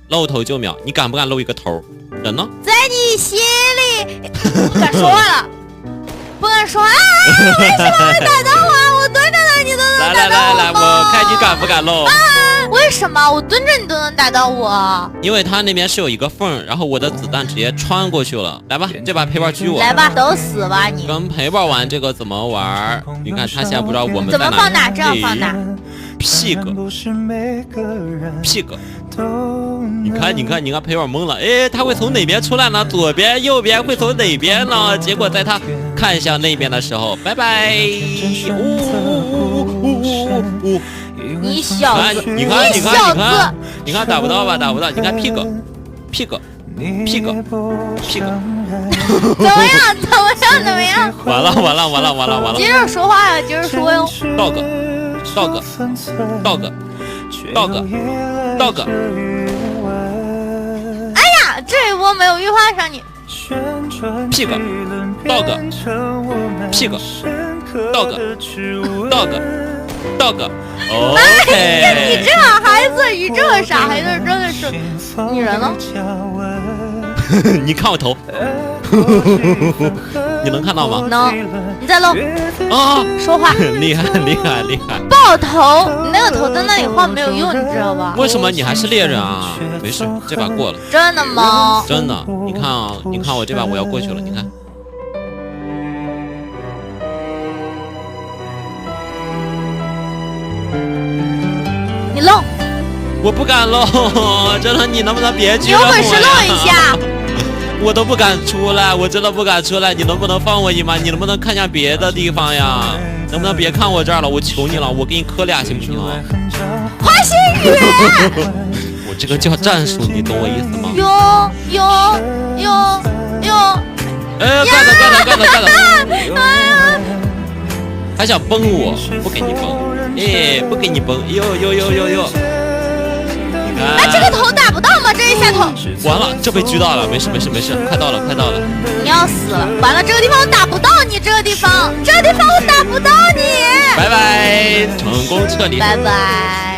露头就秒，你敢不敢露一个头？人呢？在你心里，不敢说话了，不敢说啊！为什么会打到我？我蹲着呢，你都能打到我吗？来，我看你敢不敢露。为什么我蹲着你都能打到我？因为他那边是有一个缝，然后我的子弹直接穿过去了。来吧，这把陪玩狙我。来吧，都死吧你！跟陪玩玩这个怎么玩？你看他现在不知道我们怎么放哪？这样放哪？屁个，你看，陪玩懵了。哎，他会从哪边出来呢？左边、右边会从哪边呢？结果在他看向那边的时候，拜拜。你小子，你看，打不到吧？打不到。你看屁个，怎么样？完了！接着说话呀，接着说哟。道哥。哎呀，这一波没有预化上你。屁个，道哥。哎呀，你这孩子，你这个傻孩子，真的是。你人呢？你看我头，你能看到吗？能。你再露啊！说话。厉害！爆头，你那个头在那里晃没有用，你知道吧？为什么你还是猎人啊？没事，这把过了。真的吗？真的。你看啊，你看我这把我要过去了，你看。你露。我不敢露，真的，你能不能别去？你有本事露一下。我都不敢出来，我真的不敢出来，你能不能放我一马？你能不能看向别的地方呀？能不能别看我这儿了？我求你了，我给你磕俩行不行啊？花心雨。我这个叫战术，你懂我意思吗？有。哎，干了！还想崩我？不给你崩，哎，不给你崩，哟！哎，这个头打不到吗？这一下头完了，这被狙到了，没事，快到了。你要死了！完了，这个地方我打不到你，这个地方我打不到你。拜拜，成功撤离。拜拜。